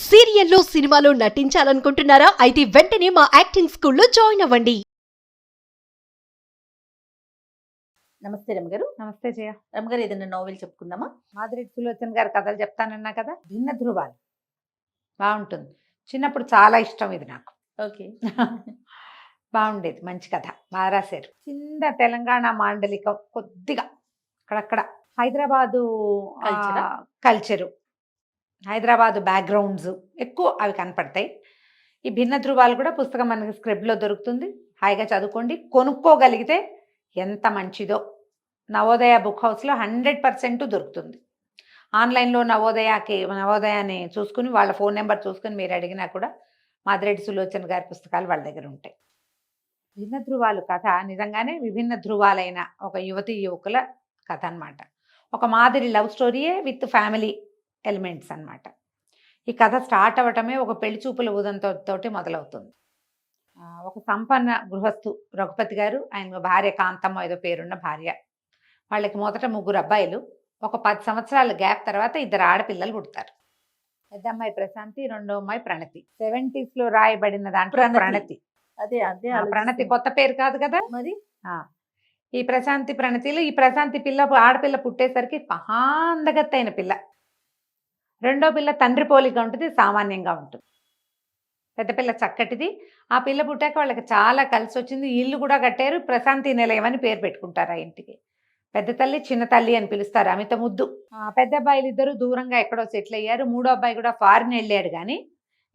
సీరియల్లో సినిమాలో నటించాలనుకుంటున్నారా? అయితే వెంటనే మా యాక్టింగ్ స్కూల్లో జాయిన్ అవ్వండి. నమస్తే రమగారు. నమస్తే జయ. రమగారు, ఏదైనా నోవెల్ చెప్పుకుందామా? మాదిరెడ్డి సులోచన గారి కథలు చెప్తానన్నా కదా, భిన్న ధృవాలు బాగుంటుంది. చిన్నప్పుడు చాలా ఇష్టం ఇది నాకు. ఓకే. బాగుండేది, మంచి కథ, బాగా రాశారు. చిన్న తెలంగాణ మాండలికం, కొద్దిగా అక్కడక్కడ హైదరాబాదు కల్చరా? కల్చరు, హైదరాబాదు బ్యాక్గ్రౌండ్స్ ఎక్కువ అవి కనపడతాయి. ఈ భిన్న ధృవాలు కూడా పుస్తకం మనకి స్క్రిప్ట్లో దొరుకుతుంది. హాయిగా చదువుకోండి. కొనుక్కోగలిగితే ఎంత మంచిదో. నవోదయ బుక్ హౌస్లో 100% దొరుకుతుంది. ఆన్లైన్లో నవోదయాన్ని చూసుకుని వాళ్ళ ఫోన్ నెంబర్ చూసుకుని మీరు అడిగినా కూడా మాదిరెడ్డి సులోచన గారి పుస్తకాలు వాళ్ళ దగ్గర ఉంటాయి. భిన్న ధృవాలు కథ నిజంగానే విభిన్న ధృవాలైన ఒక యువతీ యువకుల కథ అన్నమాట. ఒక మాదిరి లవ్ స్టోరీయే విత్ ఫ్యామిలీ ఎలిమెంట్స్ అన్నమాట. ఈ కథ స్టార్ట్ అవ్వటమే ఒక పెళ్లి చూపుల తోటి మొదలవుతుంది. ఒక సంపన్న గృహస్థు రఘుపతి గారు, ఆయన భార్య కాంతమ్మ ఏదో పేరున్న భార్య. వాళ్ళకి మొదట 3 అబ్బాయిలు. ఒక 10 సంవత్సరాల గ్యాప్ తర్వాత 2 ఆడపిల్లలు పుడతారు. పెద్ద అమ్మాయి ప్రశాంతి, రెండో అమ్మాయి ప్రణతి. 70s లో రాయబడిన దాంట్లో ప్రణతి. అదే అదే ప్రణతి కొత్త పేరు కాదు కదా మరి. ఈ ప్రశాంతి ప్రణతిలో ఈ ప్రశాంతి ఆడపిల్ల పుట్టేసరికి మహాందగత్తైన పిల్ల. రెండో పిల్ల తండ్రి పోలిగా ఉంటుంది, సామాన్యంగా ఉంటుంది. పెద్ద పిల్ల చక్కటిది. ఆ పిల్ల పుట్టాక వాళ్ళకి చాలా కలిసి వచ్చింది. ఇల్లు కూడా కట్టారు. ప్రశాంతి నిలయం అని పేరు పెట్టుకుంటారు ఆ ఇంటికి. పెద్ద తల్లి చిన్న తల్లి అని పిలుస్తారు, అమిత ముద్దు. పెద్ద అబ్బాయిలు ఇద్దరు దూరంగా ఎక్కడో సెటిల్ అయ్యారు. మూడో అబ్బాయి కూడా ఫారిన్ వెళ్ళాడు. కానీ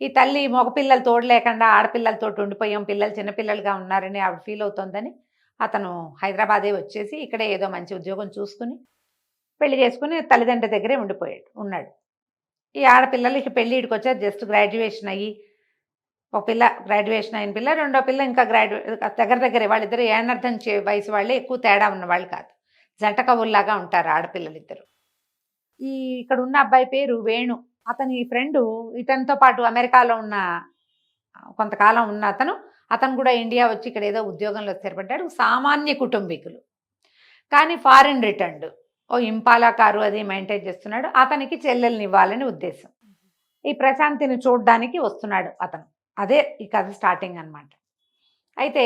ఈ తల్లి మగపిల్లలు తోడు లేకుండా ఆడపిల్లలతో ఉండిపోయాం, పిల్లలు చిన్నపిల్లలుగా ఉన్నారని ఆవిడ ఫీల్ అవుతోందని అతను హైదరాబాదే వచ్చేసి ఇక్కడే ఏదో మంచి ఉద్యోగం చూసుకుని పెళ్లి చేసుకుని తల్లిదండ్రుల దగ్గరే ఉన్నాడు. ఈ ఆడపిల్లలకి పెళ్ళిడికి వచ్చారు. జస్ట్ గ్రాడ్యుయేషన్ అయ్యి, ఒక పిల్ల గ్రాడ్యుయేషన్ అయిన పిల్ల, రెండో పిల్ల ఇంకా దగ్గరే. వాళ్ళిద్దరు ఏనర్థం వయసు వాళ్ళే, ఎక్కువ తేడా ఉన్న వాళ్ళు కాదు. జంట కవుల్లాగా ఉంటారు ఆడపిల్లలిద్దరు. ఇక్కడ ఉన్న అబ్బాయి పేరు వేణు. అతని ఫ్రెండు ఇతనితో పాటు అమెరికాలో ఉన్న కొంతకాలం ఉన్న అతను కూడా ఇండియా వచ్చి ఇక్కడ ఏదో ఉద్యోగంలో స్థిరపడ్డాడు. సామాన్య కుటుంబీకులు, కానీ ఫారిన్ రిటర్న్డ్. ఓ ఇంపాలా కారు అది మెయింటైన్ చేస్తున్నాడు. అతనికి చెల్లెల్ని ఇవ్వాలని ఉద్దేశం. ఈ ప్రశాంతిని చూడడానికి వస్తున్నాడు అతను. అదే ఈ కథ స్టార్టింగ్ అన్నమాట. అయితే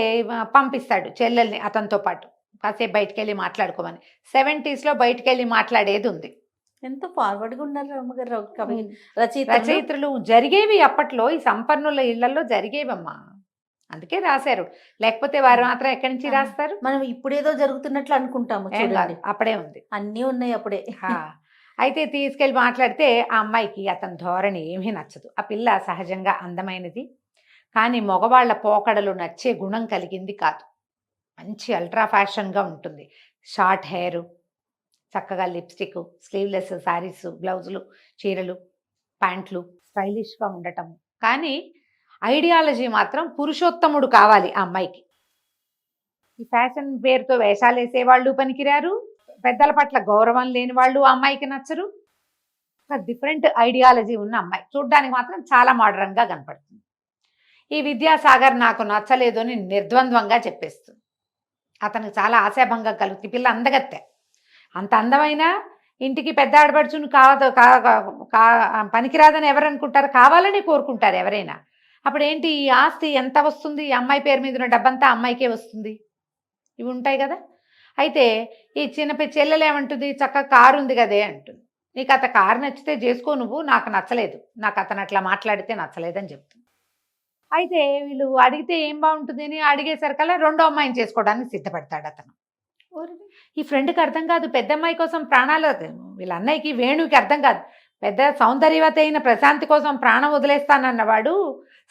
పంపిస్తాడు చెల్లెల్ని అతనితో పాటు, కాసేపు బయటికి వెళ్ళి మాట్లాడుకోమని. 70s లో బయటికి వెళ్ళి మాట్లాడేది ఉంది. ఎంత ఫార్వర్డ్గా ఉన్నారు రమ్మగారు. రచయిత్రులు జరిగేవి అప్పట్లో, ఈ సంపన్నుల ఇళ్లలో జరిగేవమ్మా, అందుకే రాశారు. లేకపోతే వారు మాత్రం ఎక్కడి నుంచి రాస్తారు? మనం ఇప్పుడేదో జరుగుతున్నట్లు అనుకుంటాము, అప్పుడే ఉంది, అన్నీ ఉన్నాయి అప్పుడే. అయితే తీసుకెళ్ళి మాట్లాడితే ఆ అమ్మాయికి అతని ధోరణి ఏమీ నచ్చదు. ఆ పిల్ల సహజంగా అందమైనది, కానీ మగవాళ్ల పోకడలు నచ్చే గుణం కలిగింది కాదు. మంచి అల్ట్రా ఫ్యాషన్గా ఉంటుంది. షార్ట్ హెయిర్, చక్కగా లిప్స్టిక్, స్లీవ్లెస్ శారీస్, బ్లౌజులు, చీరలు, ప్యాంట్లు, స్టైలిష్గా ఉండటం. కానీ ఐడియాలజీ మాత్రం పురుషోత్తముడు కావాలి ఆ అమ్మాయికి. ఈ ఫ్యాషన్ పేరుతో వేషాలు వేసేవాళ్ళు పనికిరారు, పెద్దల పట్ల గౌరవం లేని వాళ్ళు ఆ అమ్మాయికి నచ్చరు. ఒక డిఫరెంట్ ఐడియాలజీ ఉన్న అమ్మాయి, చూడ్డానికి మాత్రం చాలా మోడర్న్గా కనపడుతుంది. ఈ విద్యాసాగర్ నాకు నచ్చలేదు అని నిర్ద్వంద్వంగా చెప్పేస్తుంది. అతనికి చాలా ఆశాభంగం కలుగుతుంది. పిల్ల అందగత్తె, అంత అందమైన ఇంటికి పెద్ద ఆడపడుచుని పనికిరాదని ఎవరు అనుకుంటారు? కావాలని కోరుకుంటారు ఎవరైనా. అప్పుడేంటి, ఈ ఆస్తి ఎంత వస్తుంది? ఈ అమ్మాయి పేరు మీద ఉన్న డబ్బంతా అమ్మాయికే వస్తుంది. ఇవి ఉంటాయి కదా. అయితే ఈ చెల్లెలు ఏమంటుంది, చక్కగా కారు ఉంది కదే అంటుంది. నీకు అత కారు నచ్చితే చేసుకో, నువ్వు నాకు నచ్చలేదు, నాకు అతను అట్లా మాట్లాడితే నచ్చలేదని చెప్తుంది. అయితే వీళ్ళు అడిగితే ఏం బాగుంటుంది అని అడిగేసరికల్లా రెండో అమ్మాయిని చేసుకోవడానికి సిద్ధపడతాడు అతను. ఈ ఫ్రెండ్కి అర్థం కాదు, పెద్ద అమ్మాయి కోసం ప్రాణాలు, వీళ్ళ అన్నయ్యకి వేణుకి అర్థం కాదు. పెద్ద సౌందర్యవతి అయిన ప్రశాంతి కోసం ప్రాణం వదిలేస్తానన్నవాడు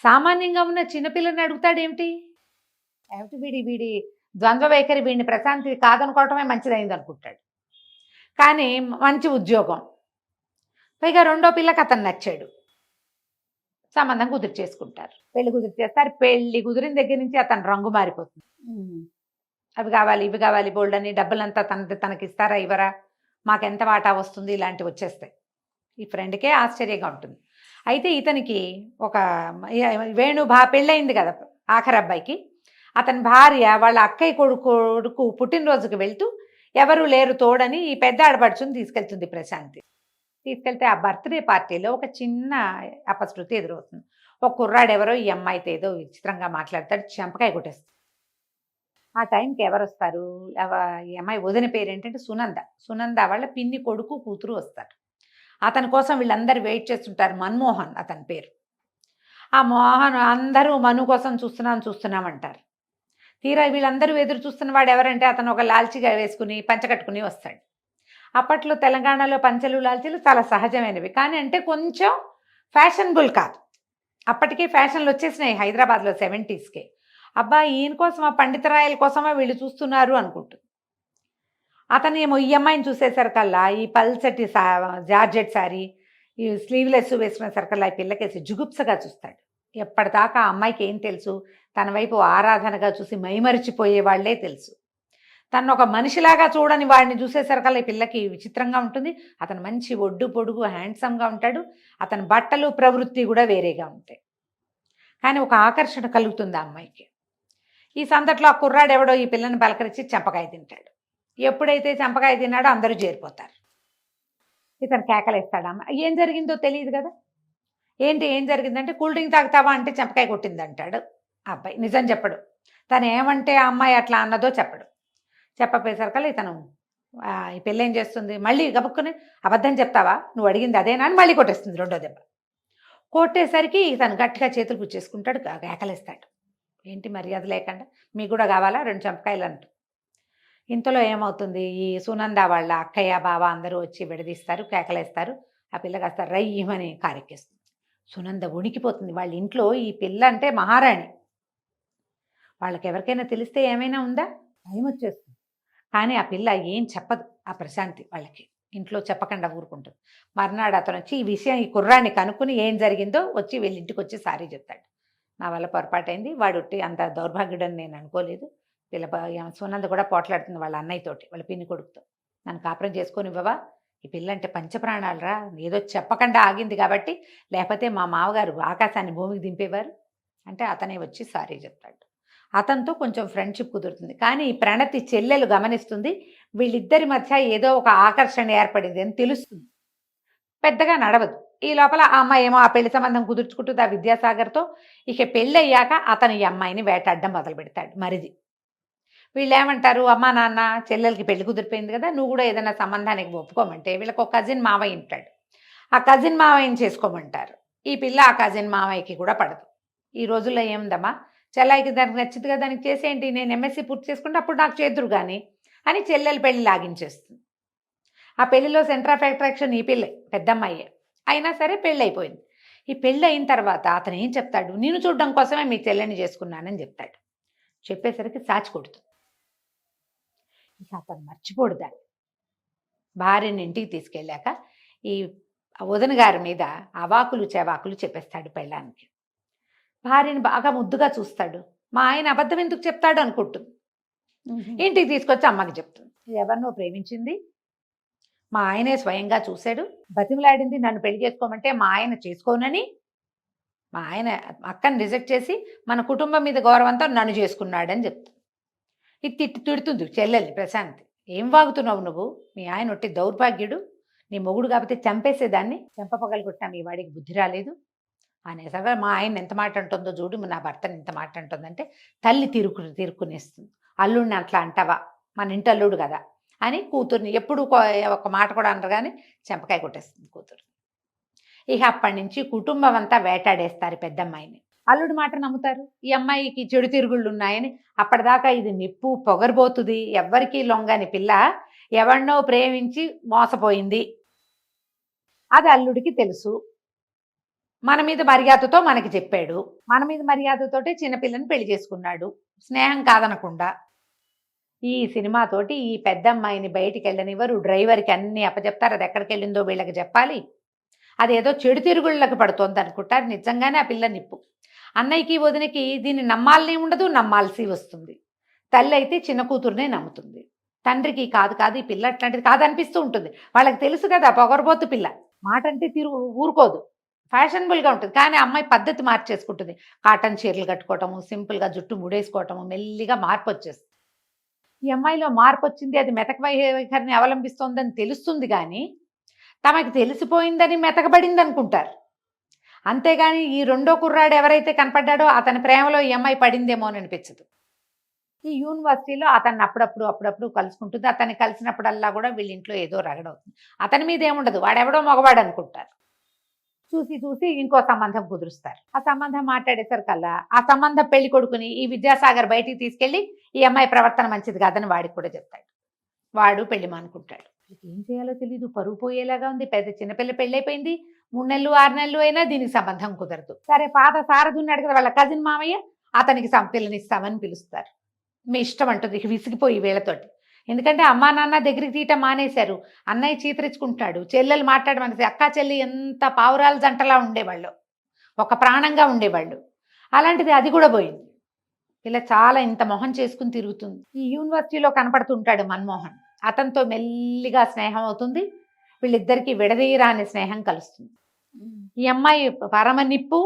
సామాన్యంగా ఉన్న చిన్నపిల్లని అడుగుతాడేమిటి? వీడి ద్వంద్వ వైఖరి, వీడిని ప్రశాంతి కాదనుకోవటమే మంచిదైంది అనుకుంటాడు. కానీ మంచి ఉద్యోగం, పైగా రెండో పిల్లకి అతను నచ్చాడు. సంబంధం కుదిరి చేసుకుంటారు, పెళ్లి కుదిరి చేస్తారు. పెళ్లి కుదిరిన దగ్గర నుంచి అతను రంగు మారిపోతుంది. అవి కావాలి, ఇవి కావాలి, బోల్డ్ అని డబ్బులంతా తనకి ఇస్తారా ఇవ్వరా, మాకెంత వాటా వస్తుంది, ఇలాంటివి వచ్చేస్తాయి. ఈ ఫ్రెండ్కే ఆశ్చర్యంగా ఉంటుంది. అయితే ఇతనికి ఒక వేణు పెళ్ళయింది కదా ఆఖరి అబ్బాయికి. అతని భార్య వాళ్ళ అక్కయ్య కొడుకు పుట్టినరోజుకి వెళ్తూ ఎవరు లేరు తోడని ఈ పెద్ద ఆడపడుచుని తీసుకెళ్తుంది ప్రశాంతి. తీసుకెళ్తే ఆ బర్త్డే పార్టీలో ఒక చిన్న అపశృతి ఎదురవుతుంది. ఒక కుర్రాడు ఎవరో ఈ అమ్మాయితో ఏదో విచిత్రంగా మాట్లాడతాడు, చెంపకాయ కొట్టేస్తాడు. ఆ టైంకి ఎవరు వస్తారు? ఈ అమ్మాయి వదిన పేరు ఏంటంటే సునంద. సునంద వాళ్ళ పిన్ని కొడుకు కూతురు వస్తారు. అతని కోసం వీళ్ళందరూ వెయిట్ చేస్తుంటారు. మన్మోహన్ అతని పేరు. ఆ మోహన్ అందరూ మను కోసం చూస్తున్నాం అంటారు. తీరా వీళ్ళందరూ ఎదురు చూస్తున్న వాడు ఎవరంటే అతను ఒక లాల్చిగా వేసుకుని పంచ కట్టుకుని వస్తాడు. అప్పట్లో తెలంగాణలో పంచలు లాల్చీలు చాలా సహజమైనవి, కానీ అంటే కొంచెం ఫ్యాషనబుల్ కాదు. అప్పటికే ఫ్యాషన్లు వచ్చేసినాయి హైదరాబాద్లో 70s. అబ్బా ఈయన కోసమా, పండితరాయల కోసమా వీళ్ళు చూస్తున్నారు అనుకుంటుంది. అతను ఏమో ఈ అమ్మాయిని చూసేసరికల్లా ఈ పల్సటి జార్జెట్ శారీ, ఈ స్లీవ్లెస్ వేసుకునే సరికల్లా ఈ పిల్లకేసి జుగుప్సగా చూస్తాడు. ఎప్పటిదాకా ఆ అమ్మాయికి ఏం తెలుసు? తన వైపు ఆరాధనగా చూసి మైమరిచిపోయే వాళ్లే తెలుసు. తను ఒక మనిషిలాగా చూడని వాడిని చూసేసరికల్లా ఈ పిల్లకి విచిత్రంగా ఉంటుంది. అతను మంచి ఒడ్డు పొడుగు హ్యాండ్సమ్గా ఉంటాడు. అతని బట్టలు ప్రవృత్తి కూడా వేరేగా ఉంటాయి. కానీ ఒక ఆకర్షణ కలుగుతుంది ఆ అమ్మాయికి. ఈ సందట్లో ఆ కుర్రాడు ఎవడో ఈ పిల్లని పలకరించి చెంపకాయ తింటాడు. ఎప్పుడైతే చెంపకాయ తిన్నాడో అందరూ చేరిపోతారు. ఇతను కేకలేస్తాడు. అమ్మ ఏం జరిగిందో తెలియదు కదా. ఏం జరిగిందంటే కూల్ డ్రింక్ తాగుతావా అంటే చెంపకాయ కొట్టింది అంటాడు అబ్బాయి. నిజం చెప్పడు. తను ఏమంటే ఆ అమ్మాయి అట్లా అన్నదో చెప్పడు. చెప్పపోయేసరికల్లా ఇతను ఈ పిల్ల ఏం చేస్తుంది, మళ్ళీ గబుక్కుని అబద్ధం చెప్తావా, నువ్వు అడిగింది అదేనా అని మళ్ళీ కొట్టేస్తుంది రెండో దెబ్బ. కొట్టేసరికి ఇతను గట్టిగా చేతులు పుచ్చేసుకుంటాడు, కేకలేస్తాడు. ఏంటి మర్యాద లేకుండా, మీకు కూడా కావాలా 2 చెంపకాయలు అంటూ. ఇంతలో ఏమవుతుంది, ఈ సునంద వాళ్ళ అక్కయ్య బావ అందరూ వచ్చి విడదీస్తారు, కేకలేస్తారు. ఆ పిల్ల కాస్త రయ్యమని కారెక్కేస్తుంది. సునంద ఉణికిపోతుంది. వాళ్ళ ఇంట్లో ఈ పిల్ల అంటే మహారాణి. వాళ్ళకి ఎవరికైనా తెలిస్తే ఏమైనా ఉందా, భయం వచ్చేస్తుంది. కానీ ఆ పిల్ల ఏం చెప్పదు ఆ ప్రశాంతి వాళ్ళకి. ఇంట్లో చెప్పకుండా ఊరుకుంటుంది. మర్నాడు అతను వచ్చి ఈ విషయం ఈ కుర్రాన్ని కనుక్కుని ఏం జరిగిందో వచ్చి వీళ్ళ ఇంటికి వచ్చి సారీ చెప్తాడు. నా వల్ల పొరపాటైంది, వాడు అంత దౌర్భాగ్యుడని నేను అనుకోలేదు. సునంద కూడా పోట్లాడుతుంది వాళ్ళ అన్నయ్యతోటి, వాళ్ళ పిన్ని కొడుకుతో. నన్ను కాపురం చేసుకొని ఇవ్వవా, ఈ పిల్ల అంటే పంచప్రాణాలు రా, ఏదో చెప్పకుండా ఆగింది కాబట్టి, లేకపోతే మా మామగారు ఆకాశాన్ని భూమికి దింపేవారు అంటే అతనే వచ్చి సారీ చెప్తాడు. అతనితో కొంచెం ఫ్రెండ్షిప్ కుదురుతుంది. కానీ ఈ ప్రణతి చెల్లెలు గమనిస్తుంది, వీళ్ళిద్దరి మధ్య ఏదో ఒక ఆకర్షణ ఏర్పడింది అని తెలుస్తుంది. పెద్దగా నడవదు. ఈ లోపల ఆ అమ్మాయి ఏమో ఆ పెళ్లి సంబంధం కుదుర్చుకుంటుంది ఆ విద్యాసాగర్తో. ఇక పెళ్ళి అయ్యాక అతను ఈ అమ్మాయిని వేటాడడం మొదలు పెడతాడు మరిది. వీళ్ళు ఏమంటారు, అమ్మా నాన్న చెల్లెలకి పెళ్లి కుదిరిపోయింది కదా, నువ్వు కూడా ఏదైనా సంబంధానికి ఒప్పుకోమంటే వీళ్ళకి ఒక కజిన్ మావయ్య ఉంటాడు, ఆ కజిన్ మావయ్యని చేసుకోమంటారు. ఈ పిల్ల ఆ కజిన్ మావయ్యకి కూడా పడదు. ఈ రోజుల్లో ఏముందమ్మా, చెల్లాయికి దానికి నచ్చింది కదా దానికి చేసేంటి, నేను ఎంఎస్సీ పూర్తి చేసుకుంటే అప్పుడు నాకు చేతురు కానీ అని చెల్లెలు పెళ్లి లాగించేస్తుంది. ఆ పెళ్లిలో సెంటర్ ఆఫ్ అట్రాక్షన్ ఈ పిల్లే, పెద్దమ్మాయే. అయినా సరే పెళ్ళి అయిపోయింది. ఈ పెళ్ళి అయిన తర్వాత అతను ఏం చెప్తాడు, నేను చూడడం కోసమే మీ చెల్లెని చేసుకున్నానని చెప్తాడు. చెప్పేసరికి సాచి కొడుతుంది. ఇక అతను మర్చిపోడు దాన్ని. భార్యని ఇంటికి తీసుకెళ్ళాక ఈ వదిన గారి మీద అవాకులు చెవాకులు చెప్పేస్తాడు పెళ్ళానికి. భార్యని బాగా ముద్దుగా చూస్తాడు. మా ఆయన అబద్ధం ఎందుకు చెప్తాడు అనుకుంటుంది. ఇంటికి తీసుకొచ్చి అమ్మకి చెప్తుంది, ఎవరినో ప్రేమించింది, మా ఆయనే స్వయంగా చూశాడు, బతిమలాడింది నన్ను పెళ్లి చేసుకోమంటే మా ఆయన చేసుకోనని, మా ఆయన అక్కని రిజెక్ట్ చేసి మన కుటుంబం మీద గౌరవంతో నన్ను చేసుకున్నాడని చెప్తుంది. ఇది తిడుతుంది చెల్లెల్ని ప్రశాంతి. ఏం వాగుతున్నావు నువ్వు, మీ ఆయన ఒట్టి దౌర్భాగ్యుడు, నీ మొగుడు కాకపోతే చంపేసేదాన్ని, చెంపపగలు కొట్టినా మీ వాడికి బుద్ధి రాలేదు అనేసరిగా మా ఆయన ఎంత మాట అంటుందో చూడు, నా భర్తని ఎంత మాట అంటుందంటే తల్లి తిరుక్కునేస్తుంది. అల్లుడిని అట్లా అంటావా, మన ఇంటి అల్లుడు కదా అని కూతుర్ని ఎప్పుడు ఒక మాట కూడా అనరు కానీ చెంపకాయ కొట్టేస్తుంది కూతురు. ఇక అప్పటి నుంచి కుటుంబం అంతా వేటాడేస్తారు పెద్దమ్మాయిని. అల్లుడి మాట నమ్ముతారు. ఈ అమ్మాయికి చెడు తిరుగుళ్ళు ఉన్నాయని అప్పటిదాకా ఇది నిప్పు పొగరబోతుంది, ఎవ్వరికీ లొంగని పిల్ల ఎవరినో ప్రేమించి మోసపోయింది, అది అల్లుడికి తెలుసు. మన మీద మర్యాదతో మనకి చెప్పాడు, మన మీద మర్యాదతోటే చిన్నపిల్లని పెళ్లి చేసుకున్నాడు, స్నేహం కాదనకుండా. ఈ సినిమాతోటి ఈ పెద్దమ్మాయిని బయటికి వెళ్ళనివ్వరు, డ్రైవర్కి అన్నీ అప్పచెప్తారు, అది ఎక్కడికి వెళ్ళిందో వీళ్ళకి చెప్పాలి. అదేదో చెడు తిరుగుళ్ళకి పడుతోంది అనుకుంటారు. నిజంగానే ఆ పిల్ల నిప్పు. అన్నయ్యకి వదినకి దీన్ని నమ్మాలని ఉండదు, నమ్మాల్సి వస్తుంది. తల్లి అయితే చిన్న కూతురునే నమ్ముతుంది, తండ్రికి కాదు ఈ పిల్ల అట్లాంటిది కాదనిపిస్తూ ఉంటుంది. వాళ్ళకి తెలుసు కదా పొగరబోతు పిల్ల, మాట అంటే ఊరుకోదు, ఫ్యాషనబుల్గా ఉంటుంది. కానీ అమ్మాయి పద్ధతి మార్చేసుకుంటుంది. కాటన్ చీరలు కట్టుకోవటము, సింపుల్గా జుట్టు ముడేసుకోవటము, మెల్లిగా మార్పు వచ్చేస్తుంది. ఈ అమ్మాయిలో మార్పు వచ్చింది, అది మెతక వైఖరిని అవలంబిస్తోందని తెలుస్తుంది. కానీ తమకి తెలిసిపోయిందని మెతకబడింది అనుకుంటారు. అంతేగాని ఈ రెండో కుర్రాడు ఎవరైతే కనపడ్డాడో అతని ప్రేమలో ఈ అమ్మాయి పడిందేమో అని అనిపించదు. ఈ యూనివర్సిటీలో అతన్ని అప్పుడప్పుడు కలుసుకుంటుంది. అతన్ని కలిసినప్పుడల్లా కూడా వీళ్ళ ఇంట్లో ఏదో రగడవుతుంది. అతని మీద ఏముండదు, వాడెవడో మగవాడు అనుకుంటారు. చూసి ఇంకో సంబంధం కుదురుస్తారు. ఆ సంబంధం మాట్లాడేసరికల్లా ఆ సంబంధం పెళ్లి కొడుకుని ఈ విద్యాసాగర్ బయటికి తీసుకెళ్లి ఈ అమ్మాయి ప్రవర్తన మంచిది కాదని వాడికి కూడా చెప్తాడు. వాడు పెళ్లి మానుకుంటాడు. ఏం చేయాలో తెలీదు, పరువు పోయేలాగా ఉంది. చిన్నపిల్ల పెళ్ళైపోయింది, 3 నెలలు 6 నెలలు అయినా దీనికి సంబంధం కుదరదు. సరే, పాత సారథి ఉన్నాడు కదా వాళ్ళ కజిన్ మామయ్య, అతనికి పిల్లనిస్తామని పిలుస్తారు. మీ ఇష్టం అంటుంది విసిగిపోయి వీళ్ళతోటి. ఎందుకంటే అమ్మా నాన్న దగ్గరికి తీయటం మానేశారు. అన్నయ్య చీతరించుకుంటాడు, చెల్లెలు మాట్లాడమనేసి అక్కా చెల్లి ఎంత పావురాల జంటలా ఉండేవాళ్ళు, ఒక ప్రాణంగా ఉండేవాళ్ళు. అలాంటిది అది కూడా పోయింది. ఇలా చాలా ఇంత మొహం చేసుకుని తిరుగుతుంది. ఈ యూనివర్సిటీలో కనపడుతుంటాడు మన్మోహన్, అతనితో మెల్లిగా స్నేహం అవుతుంది. వీళ్ళిద్దరికీ విడదీయరాని స్నేహం కలుస్తుంది. ఈ అమ్మాయి పరమ నిప్పు,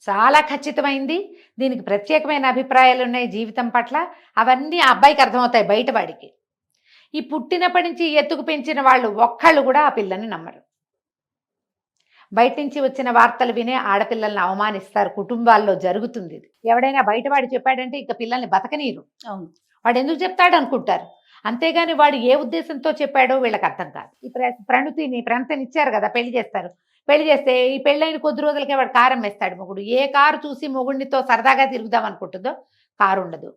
చాలా ఖచ్చితమైంది, దీనికి ప్రత్యేకమైన అభిప్రాయాలు ఉన్నాయి జీవితం పట్ల. అవన్నీ ఆ అబ్బాయికి అర్థమవుతాయి బయటవాడికి. ఈ పుట్టినప్పటి నుంచి ఎత్తుకు పెంచిన వాళ్ళు ఒక్కళ్ళు కూడా ఆ పిల్లని నమ్మరు. బయట నుంచి వచ్చిన వార్తలు వినే ఆడపిల్లల్ని అవమానిస్తారు. కుటుంబాల్లో జరుగుతుంది ఇది. ఎవడైనా బయటవాడు చెప్పాడంటే ఇక పిల్లల్ని బతకనీరు. అవును. వాడు ఎందుకు చెప్తాడు అనుకుంటారు. అంతేగాని వాడు ఏ ఉద్దేశంతో చెప్పాడో వీళ్ళకి అర్థం కాదు. ఈ ప్రణతిని ఇచ్చారు కదా, పెళ్లి చేస్తారు. పెళ్లి చేస్తే ఈ పెళ్ళైన కొద్ది రోజులకే వాడు కారం వేస్తాడు మొగుడు. ఏ కారు చూసి మొగుడితో సరదాగా తిరుగుదాం అనుకుంటుందో కారు ఉండదు.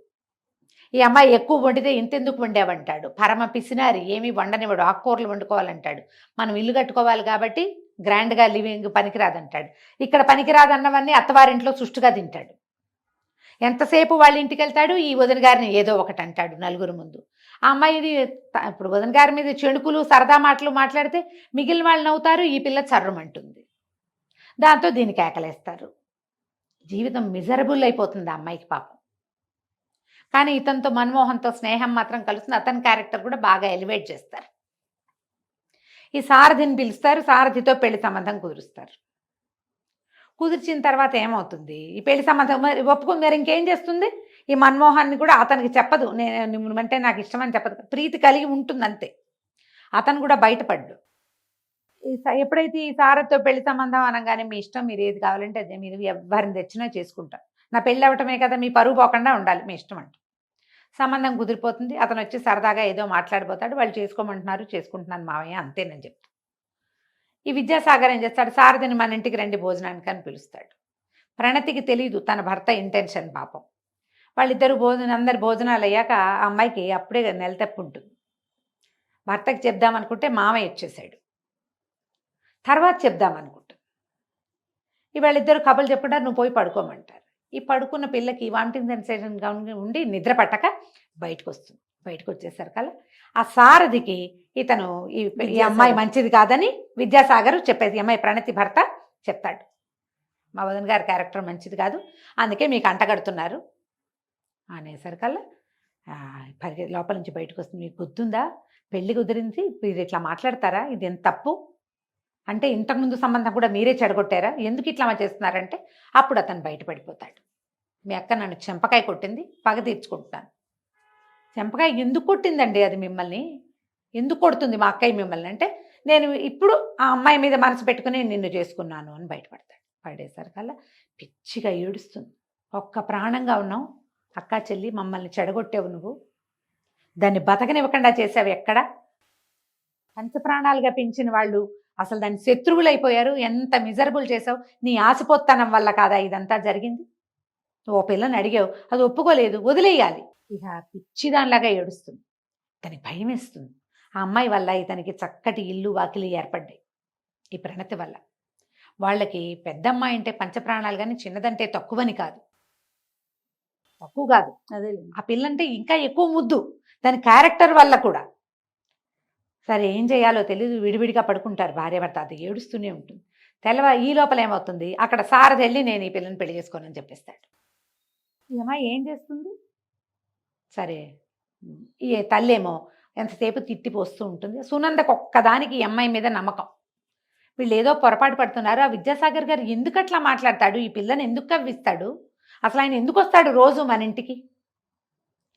ఈ అమ్మాయి ఎక్కువ వండితే ఇంతెందుకు వండావంటాడు. పరమ పిసినారి, ఏమీ వండనివాడు, ఆకుకూరలు వండుకోవాలంటాడు. మనం ఇల్లు కట్టుకోవాలి కాబట్టి గ్రాండ్గా లివింగ్ పనికిరాదంటాడు. ఇక్కడ పనికిరాదన్నవన్నీ అత్తవారింట్లో సుష్టుగా తింటాడు. ఎంతసేపు వాళ్ళ ఇంటికి వెళ్తాడు, ఈ వదిన గారిని ఏదో ఒకటి అంటాడు నలుగురు ముందు. ఆ అమ్మాయిది ఇప్పుడు వదిన గారి మీద చెణుకులు సరదా మాటలు మాట్లాడితే మిగిలిన వాళ్ళు నవ్వుతారు, ఈ పిల్ల చర్రమంటుంది. దాంతో దీనికి కేకలేస్తారు. జీవితం మిజరబుల్ అయిపోతుంది ఆ అమ్మాయికి పాపం. కానీ ఇతనితో మన్మోహన్తో స్నేహం మాత్రం కలుస్తుంది. అతని క్యారెక్టర్ కూడా బాగా ఎలివేట్ చేస్తారు. ఈ సారథిని పిలుస్తారు, సారథితో పెళ్లి సంబంధం కుదురుస్తారు. కుదిర్చిన తర్వాత ఏమవుతుంది, ఈ పెళ్లి సంబంధం ఒప్పుకుంది. మరి ఇంకేం చేస్తుంది, ఈ మన్మోహన్ని కూడా అతనికి చెప్పదు, నేను అంటే నాకు ఇష్టమని చెప్పదు. ప్రీతి కలిగి ఉంటుంది అంతే. అతను కూడా బయటపడ్డు. ఎప్పుడైతే ఈ సారథితో పెళ్లి సంబంధం అనగానే మీ ఇష్టం, మీరు ఏది కావాలంటే అదే, మీరు ఎవరిని తెచ్చినా చేసుకుంటారు, నా పెళ్ళి అవ్వటమే కదా, మీ పరువు పోకుండా ఉండాలి, మీ ఇష్టం అంట. సంబంధం కుదిరిపోతుంది. అతను వచ్చి సరదాగా ఏదో మాట్లాడిపోతాడు. వాళ్ళు చేసుకోమంటున్నారు, చేసుకుంటున్నాను మావయ్య అంతేనని చెప్తాడు. ఈ విద్యాసాగర్ ఏం చేస్తాడు, సారథిని మన ఇంటికి రండి భోజనానికి అని పిలుస్తాడు. ప్రణతికి తెలీదు తన భర్త ఇంటెన్షన్ పాపం. వాళ్ళిద్దరు అందరి భోజనాలు అయ్యాక ఆ అమ్మాయికి అప్పుడే నెల తప్పు ఉంటుంది. భర్తకి చెప్దామనుకుంటే మామయ్య వచ్చేసాడు. తర్వాత చెప్దామనుకుంటుంది. వాళ్ళిద్దరు కబుర్లు చెప్పుకుంటారు, నువ్వు పోయి పడుకోమంటారు. ఈ పడుకున్న పిల్లకి వామిటింగ్ సెన్సేషన్గా ఉండి నిద్ర పట్టక బయటకు వస్తుంది. బయటకు వచ్చేసరికల్లా ఆ సారథికి ఇతను ఈ అమ్మాయి మంచిది కాదని విద్యాసాగర్ చెప్పేది. ఈ అమ్మాయి ప్రణతి భర్త చెప్తాడు, మా వదిన గారి క్యారెక్టర్ మంచిది కాదు, అందుకే మీకు అంటగడుతున్నారు అనేసరికల్లా లోపల నుంచి బయటకు వస్తుంది. మీకు గుర్తుందా, పెళ్లి కుదిరించి మీరు ఇట్లా మాట్లాడతారా, ఇది ఎంత తప్పు అంటే, ఇంతకుముందు సంబంధం కూడా మీరే చెడగొట్టారా, ఎందుకు ఇట్లా చేస్తున్నారంటే అప్పుడు అతను బయటపడిపోతాడు. మీ అక్క నన్ను చెంపకాయ కొట్టింది, పగ తీర్చుకుంటున్నాను. చెంపకాయ ఎందుకు కొట్టిందండి, అది మిమ్మల్ని ఎందుకు కొడుతుంది మా అక్కయ్య మిమ్మల్ని అంటే, నేను ఇప్పుడు ఆ అమ్మాయి మీద మనసు పెట్టుకుని నిన్ను చేసుకున్నాను అని బయటపడతాడు. పడేసరికల్లా పిచ్చిగా ఏడుస్తుంది. ఒక్క ప్రాణంగా ఉన్నావు అక్కా చెల్లి, మమ్మల్ని చెడగొట్టావు నువ్వు, దాన్ని బతకనివ్వకుండా చేసావు, ఎక్కడ పంచప్రాణాలుగా పెంచిన వాళ్ళు అసలు దాన్ని శత్రువులు అయిపోయారు, ఎంత మిజరబుల్ చేసావు, నీ ఆశపోత్తనం వల్ల కాదా ఇదంతా జరిగింది, నువ్వు ఓ పిల్లని అడిగావు, అది ఒప్పుకోలేదు, వదిలేయాలి. ఇక పిచ్చిదానిలాగా ఏడుస్తుంది. తనకి భయం వేస్తుంది. ఆ అమ్మాయి వల్ల ఇతనికి చక్కటి ఇల్లు వాకిలి ఏర్పడ్డాయి. ఈ ప్రణతి వల్ల వాళ్ళకి పెద్దమ్మాయి అంటే పంచప్రాణాలు, కానీ చిన్నదంటే తక్కువని కాదు, తక్కువ కాదు. అదే ఆ పిల్లంటే ఇంకా ఎక్కువ ముద్దు, దాని క్యారెక్టర్ వల్ల కూడా. సరే ఏం చేయాలో తెలియదు, విడివిడిగా పడుకుంటారు భార్యాభర్త. అది ఏడుస్తూనే ఉంటుంది. ఈ లోపల ఏమవుతుంది, అక్కడ సారథి వెళ్ళి నేను ఈ పిల్లని పెళ్లి చేసుకోనని చెప్పేస్తాడు. ఈ అమ్మాయి ఏం చేస్తుంది, సరే ఈ తల్లేమో ఎంతసేపు తిట్టిపోస్తూ ఉంటుంది. సునందకు ఒక్కదానికి ఈ అమ్మాయి మీద నమ్మకం. వీళ్ళు ఏదో పొరపాటు పడుతున్నారు, ఆ విద్యాసాగర్ గారు ఎందుకు అట్లా మాట్లాడతాడు, ఈ పిల్లని ఎందుకు కవ్విస్తాడు, అసలు ఆయన ఎందుకు వస్తాడు రోజు మన ఇంటికి,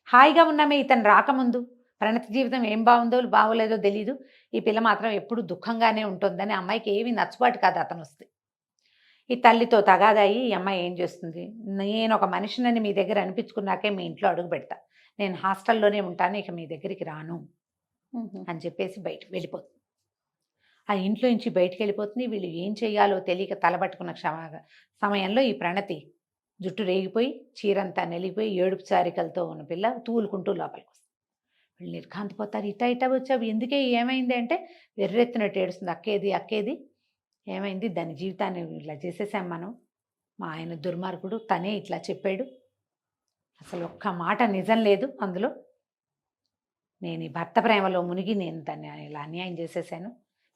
హాయిగా ఉన్నామే ఇతను రాకముందు, ప్రణతి జీవితం ఏం బాగుందో బాగోలేదో తెలీదు, ఈ పిల్ల మాత్రం ఎప్పుడు దుఃఖంగానే ఉంటుందని అమ్మాయికి ఏమీ నచ్చుబాటు కాదు అతను వస్తే. ఈ తల్లితో తగాదాయి ఈ అమ్మాయి ఏం చేస్తుంది, నేను ఒక మనిషినని మీ దగ్గర అనిపించుకున్నాకే మీ ఇంట్లో అడుగు పెడతా, నేను హాస్టల్లోనే ఉంటాను, ఇక మీ దగ్గరికి రాను అని చెప్పేసి బయటకు వెళ్ళిపోతుంది. ఆ ఇంట్లో నుంచి బయటికి వెళ్ళిపోతుంది. వీళ్ళు ఏం చేయాలో తెలియక తలబట్టుకున్న సమయంలో ఈ ప్రణతి జుట్టు రేగిపోయి చీరంతా నెలిగిపోయి ఏడుపు చారికలతో ఉన్న పిల్ల తూలుకుంటూ లోపలికి వస్తుంది. వీళ్ళు నిర్ఘాంతపోతారు. ఇటా వచ్చావు, ఎందుకే, ఏమైంది అంటే వెర్రెత్తినట్టు ఏడుస్తుంది. అక్కేది ఏమైంది, దాని జీవితాన్ని ఇలా చేసేసాం మనం, మా ఆయన దుర్మార్గుడు, తనే ఇట్లా చెప్పాడు, అసలు ఒక్క మాట నిజం లేదు అందులో, నేను ఈ భర్త ప్రేమలో మునిగి నేను దాన్ని ఇలా అన్యాయం చేసేసాను,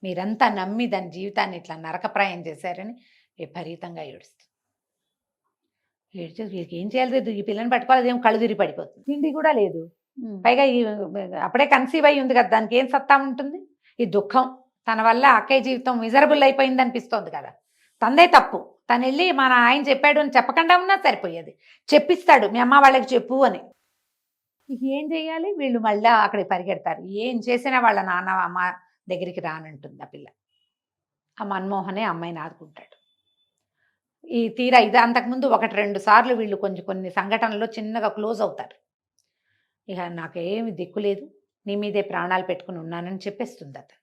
మీరంతా నమ్మి దాని జీవితాన్ని ఇట్లా నరకప్రాయం చేశారని విపరీతంగా ఏడుస్తుంది. ఏడిచి వీరికి ఏం చేయాలి, ఈ పిల్లని పట్టుకోవాలి, అదేం కళ్ళు తిరిగి పడిపోతుంది, తిండి కూడా లేదు, పైగా ఈ అప్పుడే కన్సీవ్ అయి ఉంది కదా, దానికి ఏం సత్తా ఉంటుంది, ఈ దుఃఖం తన వల్ల అక్కయ్య జీవితం మిజరబుల్ అయిపోయింది అనిపిస్తోంది కదా, తందే తప్పు, తను వెళ్ళి మన ఆయన చెప్పాడు అని చెప్పకుండా ఉన్నా సరిపోయేది, చెప్పిస్తాడు మీ అమ్మ వాళ్ళకి చెప్పు అని. ఏం చేయాలి, వీళ్ళు మళ్ళీ అక్కడికి పరిగెడతారు, ఏం చేసినా వాళ్ళ నాన్న అమ్మ దగ్గరికి రానంటుంది ఆ పిల్ల. ఆ మన్మోహనే అమ్మాయిని ఆదుకుంటాడు. ఈ తీరా ఇది అంతకుముందు 1-2 సార్లు వీళ్ళు కొన్ని సంఘటనలో చిన్నగా క్లోజ్ అవుతారు. ఇక నాకేమి దిక్కు లేదు, నీ మీదే ప్రాణాలు పెట్టుకుని ఉన్నానని చెప్పేస్తుంది అతను.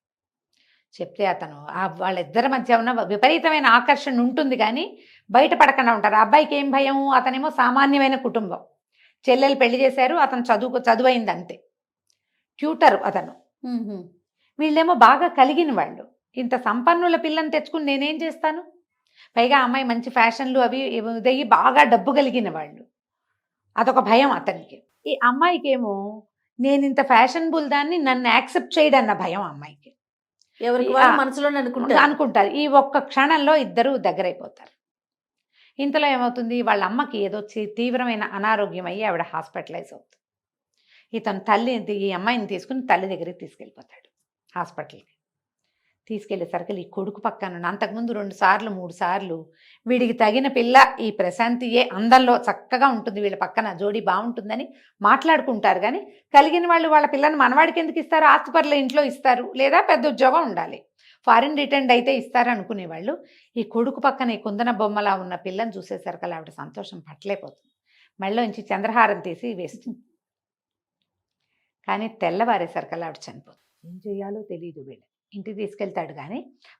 చెప్తే అతను వాళ్ళిద్దరి మధ్య ఉన్న విపరీతమైన ఆకర్షణ ఉంటుంది కానీ బయటపడకుండా ఉంటారు. ఆ అబ్బాయికి ఏం భయం, అతనేమో సామాన్యమైన కుటుంబం, చెల్లెలు పెళ్లి చేశారు, అతను చదువైంది అంతే, ట్యూటర్ అతను, వీళ్ళేమో బాగా కలిగిన వాళ్ళు, ఇంత సంపన్నుల పిల్లని తెచ్చుకుని నేనేం చేస్తాను, పైగా అమ్మాయి మంచి ఫ్యాషన్లు అవి ఉదయి బాగా డబ్బు కలిగిన వాళ్ళు, అదొక భయం అతనికి. ఈ అమ్మాయికి ఏమో నేను ఇంత ఫ్యాషనబుల్ దాన్ని నన్ను యాక్సెప్ట్ చేయడన్న భయం అమ్మాయికి. ఎవరికి మనసులో అనుకుంటారు. ఈ ఒక్క క్షణంలో ఇద్దరు దగ్గరైపోతారు. ఇంతలో ఏమవుతుంది, వాళ్ళ అమ్మకి ఏదో తీవ్రమైన అనారోగ్యం అయ్యి ఆవిడ హాస్పిటలైజ్ అవుతుంది. ఇతను ఈ అమ్మాయిని తీసుకుని తల్లి దగ్గరికి తీసుకెళ్ళిపోతాడు హాస్పిటల్కి. తీసుకెళ్ళేసరికి ఈ కొడుకు పక్కన అంతకుముందు 2 సార్లు 3 సార్లు వీడికి తగిన పిల్ల ఈ ప్రశాంతియే, అందంలో చక్కగా ఉంటుంది, వీళ్ళ పక్కన జోడీ బాగుంటుందని మాట్లాడుకుంటారు. కానీ కలిగిన వాళ్ళు వాళ్ళ పిల్లని మనవాడికి ఎందుకు ఇస్తారు, ఆస్తిపరుల ఇంట్లో ఇస్తారు, లేదా పెద్ద ఉద్యోగం ఉండాలి, ఫారిన్ రిటర్న్ అయితే ఇస్తారు అనుకునేవాళ్ళు. ఈ కొడుకు పక్కన ఈ కుందన బొమ్మలా ఉన్న పిల్లని చూసేసరికి ఆవిడ సంతోషం పట్టలేకపోతుంది. మెళ్ళలోంచి చంద్రహారం తీసి వేస్తుంది. కానీ తెల్లవారేసరికి ఆవిడ చనిపోతుంది. ఏం చేయాలో తెలియదు. వీళ్ళు ఇంటికి తీసుకెళ్తాడు కానీ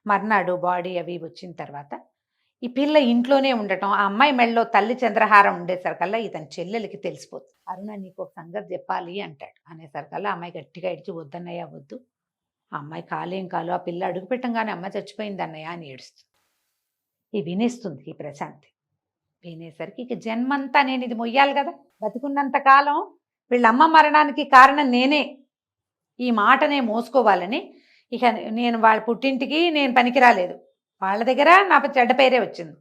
మర్నాడు బాడీ అవి వచ్చిన తర్వాత ఈ పిల్ల ఇంట్లోనే ఉండటం, ఆ అమ్మాయి మెళ్ళలో తల్లి చంద్రహారం ఉండేసరికల్లా ఇతని చెల్లెలకి తెలిసిపోతుంది. అరుణ నీకు ఒక సంగతి చెప్పాలి అంటాడు. అనేసరికల్లా అమ్మాయి గట్టిగా ఇడిచి వద్దన్నయ్య వద్దు, ఆ అమ్మాయి కాలేం కాలు, ఆ పిల్ల అడుగు పెట్టంగానే అమ్మాయి చచ్చిపోయింది అన్నయ్య అని ఏడుస్తుంది. ఈ వినేస్తుంది ఈ ప్రశాంతి. వినేసరికి ఇక జన్మంతా నేను ఇది మొయ్యాలి కదా, బతికున్నంత కాలం వీళ్ళ అమ్మ మరణానికి కారణం నేనే, ఈ మాటనే మోసుకోవాలని ఇక నేను వాళ్ళ పుట్టింటికి నేను పనికిరాలేదు, వాళ్ళ దగ్గర నా చెడ్డ పేరే వచ్చింది,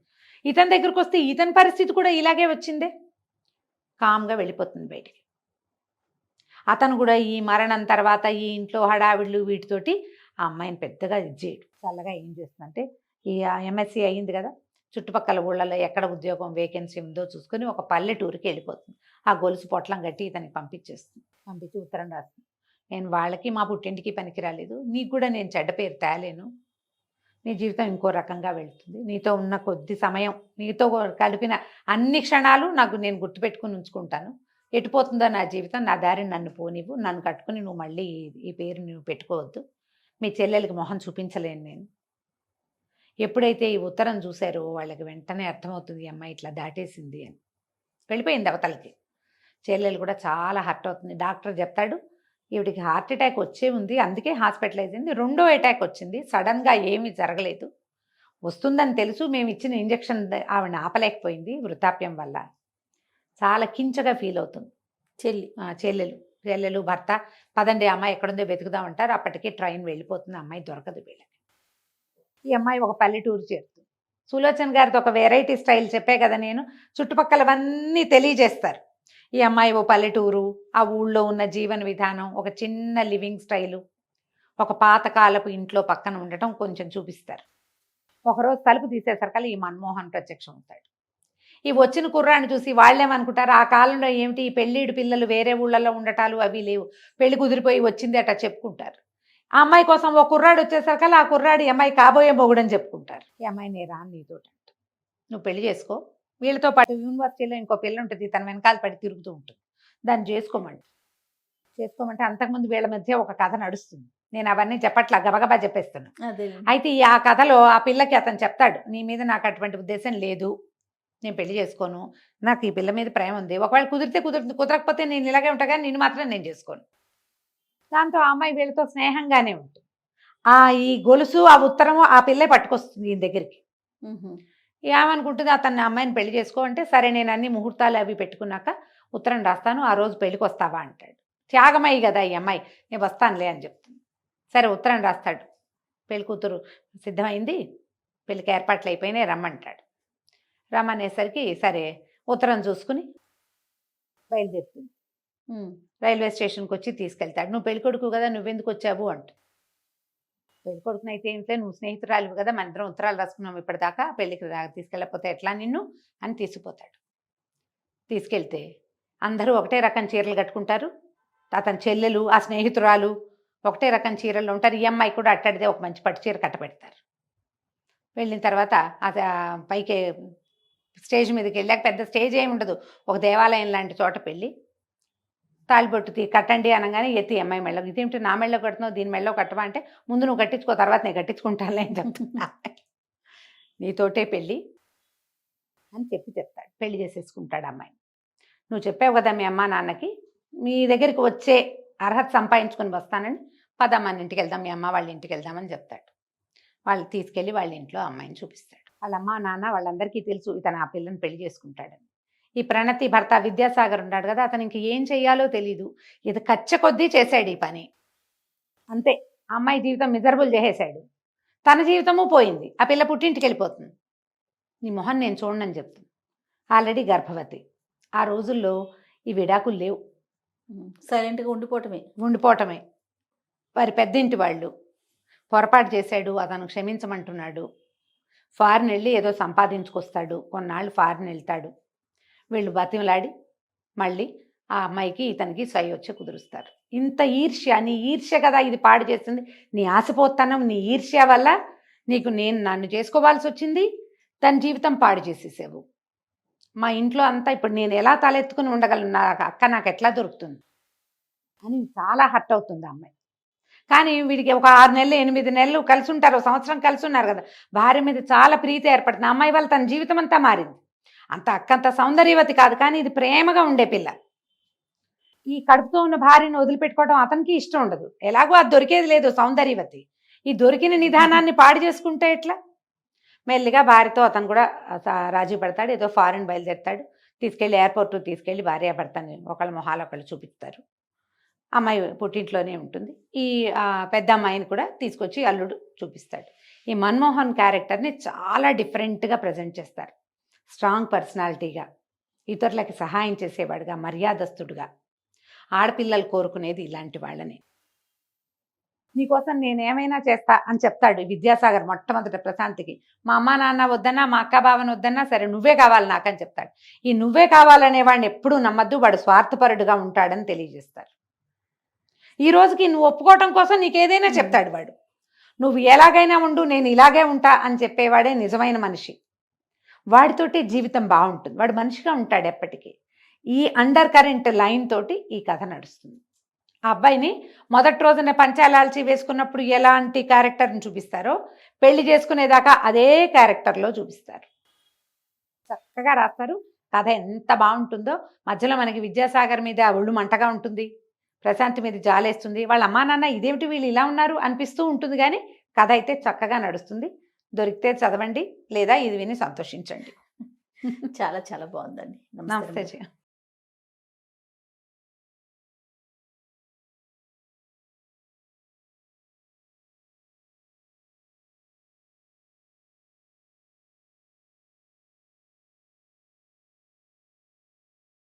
ఇతని దగ్గరకు వస్తే ఇతని పరిస్థితి కూడా ఇలాగే వచ్చిందే, కామ్గా వెళ్ళిపోతుంది బయటికి. అతను కూడా ఈ మరణం తర్వాత ఈ ఇంట్లో హడావిళ్ళు వీటితోటి ఆ అమ్మాయిని పెద్దగా ఇది చేయడు. చల్లగా ఏం చేస్తుందంటే ఈ ఎంఎస్సీ అయ్యింది కదా, చుట్టుపక్కల ఊళ్ళలో ఎక్కడ ఉద్యోగం వేకెన్సీ ఉందో చూసుకొని ఒక పల్లెటూరుకి వెళ్ళిపోతుంది. ఆ గొలుసు పొట్లం కట్టి ఇతనికి పంపించేస్తుంది. పంపించి ఉత్తరం రాస్తుంది, నేను వాళ్ళకి మా పుట్టింటికి పనికి రాలేదు, నీకు కూడా నేను చెడ్డ పేరు తేలేను, నీ జీవితం ఇంకో రకంగా వెళుతుంది, నీతో ఉన్న కొద్ది సమయం, నీతో కలిపిన అన్ని క్షణాలు నాకు నేను గుర్తుపెట్టుకుని ఉంచుకుంటాను, ఎటుపోతుందో నా జీవితం, నా దారిని నన్ను పోనివ్వు, నన్ను కట్టుకుని నువ్వు మళ్ళీ ఈ పేరు నువ్వు పెట్టుకోవద్దు, మీ చెల్లెలకి మొహం చూపించలేను నేను. ఎప్పుడైతే ఈ ఉత్తరం చూశారో వాళ్ళకి వెంటనే అర్థమవుతుంది ఈ అమ్మాయి ఇట్లా దాటేసింది అని. వెళ్ళిపోయింది అవతలకి. చెల్లెలు కూడా చాలా హర్ట్ అవుతుంది. డాక్టర్ చెప్తాడు ఈవిడికి హార్ట్ అటాక్ వచ్చే ఉంది, అందుకే హాస్పిటలైజ్ అయింది, 2వ అటాక్ వచ్చింది, సడన్గా ఏమీ జరగలేదు, వస్తుందని తెలుసు, మేము ఇచ్చిన ఇంజెక్షన్ ఆవిడని ఆపలేకపోయింది వృద్ధాప్యం వల్ల. చాలా కించగా ఫీల్ అవుతుంది చెల్లెలు భర్త. పదండి అమ్మాయి ఎక్కడుందో వెతుకుదామంటారు. అప్పటికే ట్రైన్ వెళ్ళిపోతుంది, అమ్మాయి దొరకదు వీళ్ళకి. ఈ అమ్మాయి ఒక పల్లెటూరు చేరుతుంది. సులోచన గారితో ఒక వెరైటీ స్టైల్ చెప్పే కదా నేను, చుట్టుపక్కలవన్నీ తెలియజేస్తారు. ఈ అమ్మాయి ఓ పల్లెటూరు, ఆ ఊళ్ళో ఉన్న జీవన విధానం, ఒక చిన్న లివింగ్ స్టైలు, ఒక పాతకాలపు ఇంట్లో పక్కన ఉండటం కొంచెం చూపిస్తారు. ఒకరోజు తలుపు తీసేసరికల్లా ఈ మన్మోహన్ ప్రత్యక్షం అవుతాడు. ఈ వచ్చిన కుర్రాన్ని చూసి వాళ్ళేమనుకుంటారు, ఆ కాలంలో ఏమిటి ఈ పెళ్ళిడు పిల్లలు వేరే ఊళ్ళలో ఉండటాలు అవి లేవు, పెళ్లి కుదిరిపోయి వచ్చింది అట్లా చెప్పుకుంటారు. ఆ అమ్మాయి కోసం ఒక కుర్రాడు వచ్చేసరికల్లా ఆ కుర్రాడు ఈ అమ్మాయి కాబోయే మొగుడని చెప్పుకుంటారు. ఈ అమ్మాయి నేను రాను నీతోటి అంట, నువ్వు పెళ్లి చేసుకో, వీళ్ళతో పాటు యూనివర్సిటీలో ఇంకో పిల్ల ఉంటుంది, తన వెనకాల పడి తిరుగుతూ ఉంటుంది, దాన్ని చేసుకోమంటే అంతకుముందు వీళ్ళ మధ్య ఒక కథ నడుస్తుంది. నేను అవన్నీ చెప్పట్లా, గబగబా చెప్పేస్తున్నాను. అదే అయితే ఆ కథలో ఆ పిల్లకి అతను చెప్తాడు, నీ మీద నాకు అటువంటి ఉద్దేశం లేదు, నేను పెళ్లి చేసుకోను, నాకు ఈ పిల్ల మీద ప్రేమ ఉంది, ఒకవేళ కుదిరితే కుదరకపోతే నేను ఇలాగే ఉంటా కానీ నేను మాత్రం నేను చేసుకోను. దాంతో ఆ అమ్మాయి వీళ్ళతో స్నేహంగానే ఉంటుంది. ఈ గొలుసు ఆ ఉత్తరము ఆ పిల్లే పట్టుకొస్తుంది ఈయన దగ్గరికి. ఏమనుకుంటుంది, అతన్ని అమ్మాయిని పెళ్లి చేసుకో అంటే, సరే నేను అన్ని ముహూర్తాలు అవి పెట్టుకున్నాక ఉత్తరం రాస్తాను, ఆ రోజు పెళ్లికి వస్తావా అంటాడు. త్యాగమయ్యి కదా ఈ అమ్మాయి, నేను వస్తానులే అని చెప్తుంది. సరే ఉత్తరం రాస్తాడు, పెళ్లి కూతురు సిద్ధమైంది, పెళ్లికి ఏర్పాట్లు అయిపోయినాయి రమ్మంటాడు. రమ్మనేసరికి సరే ఉత్తరం చూసుకుని బయలుదేరుతుంది. రైల్వే స్టేషన్కి వచ్చి తీసుకెళ్తాడు. నువ్వు పెళ్ళికొడుకు కదా, నువ్వెందుకు వచ్చావు అంట. పెళ్ళికొడుకుని అయితే ఏంటంటే, నువ్వు స్నేహితురాలు కదా, మన ఇద్దరం ఉత్తరాలు రాసుకున్నాం ఇప్పటిదాకా, పెళ్ళికి తీసుకెళ్ళకపోతే ఎట్లా నిన్ను అని తీసుకుపోతాడు. తీసుకెళ్తే అందరూ ఒకటే రకం చీరలు కట్టుకుంటారు, అతని చెల్లెలు ఆ స్నేహితురాలు ఒకటే రకం చీరలు ఉంటారు, ఈ అమ్మాయి కూడా అట్టడితే ఒక మంచి పట్టు చీర కట్టబెడతారు. వెళ్ళిన తర్వాత పైకి స్టేజ్ మీదకి వెళ్ళాక, పెద్ద స్టేజ్ ఏమి ఉండదు, ఒక దేవాలయం లాంటి చోట పెళ్ళి, తాళిబొట్టు కట్టండి అనగానే ఎత్తి అమ్మాయి మెళ్ళ, ఇదేమిటి నా మెళ్ళో కడుతున్నావు, దీని మెళ్ళో కట్టవా అంటే, ముందు నువ్వు కట్టించుకో, తర్వాత నేను కట్టించుకుంటానులే అని చెప్తున్నా, నీతోటే పెళ్ళి అని చెప్తాడు. పెళ్లి చేసేసుకుంటాడు అమ్మాయి. నువ్వు చెప్పావు కదా మీ అమ్మ నాన్నకి, మీ దగ్గరికి వచ్చే అర్హత సంపాదించుకొని వస్తానని, పదమ్మ ఇంటికి వెళ్దాం, మీ అమ్మ వాళ్ళ ఇంటికి వెళ్దామని చెప్తాడు. వాళ్ళు తీసుకెళ్ళి వాళ్ళ ఇంట్లో అమ్మాయిని చూపిస్తాడు. వాళ్ళ అమ్మ నాన్న వాళ్ళందరికీ తెలుసు ఇతను ఆ పిల్లని పెళ్లి చేసుకుంటాడని. ఈ ప్రణతి భర్త విద్యాసాగర్ ఉన్నాడు కదా, అతను ఇంక ఏం చెయ్యాలో తెలీదు, ఇది కచ్చ కొద్దీ చేశాడు ఈ పని, అంతే. అమ్మాయి జీవితం మిజరబుల్ చేసేశాడు, తన జీవితము పోయింది, ఆ పిల్ల పుట్టింటికి వెళ్ళిపోతుంది. నీ మొహన్ నేను చూడనని చెప్తుంది. ఆల్రెడీ గర్భవతి. ఆ రోజుల్లో ఈ విడాకులు లేవు, సైలెంట్గా ఉండిపోవటమే. వారి పెద్దింటి వాళ్ళు పొరపాటు చేశాడు, అతను క్షమించమంటున్నాడు, ఫారిన్ వెళ్ళి ఏదో సంపాదించుకొస్తాడు, కొన్నాళ్ళు ఫారిన్ వెళ్తాడు. వీళ్ళు బతిమలాడి మళ్ళీ ఆ అమ్మాయికి ఇతనికి సై వచ్చి కుదురుస్తారు. ఇంత ఈర్ష్య, నీ ఈర్ష్య కదా ఇది పాడు చేస్తుంది, నీ ఆశపోతనం, నీ ఈర్ష్య వల్ల నన్ను చేసుకోవాల్సి వచ్చింది, తన జీవితం పాడు చేసేసావు. మా ఇంట్లో అంతా ఇప్పుడు నేను ఎలా తలెత్తుకుని ఉండగలను, నా అక్క నాకు ఎట్లా దొరుకుతుంది అని చాలా హర్ట్ అవుతుంది ఆ అమ్మాయి. కానీ వీడికి ఒక 6 నెలలు 8 నెలలు కలిసి ఉంటారు, సంవత్సరం కలిసి ఉన్నారు కదా, భార్య మీద చాలా ప్రీతి ఏర్పడుతుంది. అమ్మాయి వల్ల తన జీవితం అంతా మారింది. అక్కంత సౌందర్యవతి కాదు, కానీ ఇది ప్రేమగా ఉండే పిల్ల. ఈ కడుపుతో ఉన్న భార్యను వదిలిపెట్టుకోవడం అతనికి ఇష్టం ఉండదు, ఎలాగో అది దొరికేది లేదు సౌందర్యవతి, ఈ దొరికిన నిదానాన్ని పాడు చేసుకుంటే ఎట్లా. మెల్లిగా భార్యతో అతను కూడా రాజీ పడతాడు, ఏదో ఫారిన్ బయలుదేరుతాడు, తీసుకెళ్ళి ఎయిర్పోర్ట్ తీసుకెళ్ళి భార్యాభర్తని ఒకళ్ళ మొహాలు ఒకళ్ళు చూపిస్తారు. అమ్మాయి పుట్టింట్లోనే ఉంటుంది. ఈ పెద్ద అమ్మాయిని కూడా తీసుకొచ్చి అల్లుడు చూపిస్తాడు. ఈ మన్మోహన్ క్యారెక్టర్ని చాలా డిఫరెంట్గా ప్రజెంట్ చేస్తారు. స్ట్రాంగ్ పర్సనాలిటీగా, ఇతరులకి సహాయం చేసేవాడుగా, మర్యాదస్తుడుగా, ఆడపిల్లలు కోరుకునేది ఇలాంటి వాళ్ళని. నీకోసం నేనేమైనా చేస్తా అని చెప్తాడు విద్యాసాగర్ మొట్టమొదట ప్రశాంత్కి. మా అమ్మ నాన్న వద్దన్నా, మా అక్క బావని వద్దన్నా, సరే నువ్వే కావాలి నాకని చెప్తాడు. ఈ నువ్వే కావాలనే వాడిని ఎప్పుడూ నమ్మద్దు, వాడు స్వార్థపరుడుగా ఉంటాడని తెలియజేస్తారు. ఈ రోజుకి నువ్వు ఒప్పుకోవటం కోసం నీకేదైనా చెప్తాడు వాడు. నువ్వు ఎలాగైనా ఉండు, నేను ఇలాగే ఉంటా అని చెప్పేవాడే నిజమైన మనిషి. వాడితోటి జీవితం బాగుంటుంది, వాడు మనిషిగా ఉంటాడు ఎప్పటికీ. ఈ అండర్ కరెంట్ లైన్ తోటి ఈ కథ నడుస్తుంది. ఆ అబ్బాయిని మొదటి రోజున పంచాలాల్చి వేసుకున్నప్పుడు ఎలాంటి క్యారెక్టర్ని చూపిస్తారో, పెళ్లి చేసుకునేదాకా అదే క్యారెక్టర్లో చూపిస్తారు. చక్కగా రాస్తారు. కథ ఎంత బాగుంటుందో. మధ్యలో మనకి విద్యాసాగర్ మీద ఒళ్ళు మంటగా ఉంటుంది, ప్రశాంత్ మీద జాలేస్తుంది, వాళ్ళ అమ్మా నాన్న ఇదేమిటి వీళ్ళు ఇలా ఉన్నారు అనిపిస్తూ ఉంటుంది. కానీ కథ అయితే చక్కగా నడుస్తుంది. దొరికితే చదవండి, లేదా ఇది విని సంతోషించండి. చాలా చాలా బాగుందండి. నమస్తే.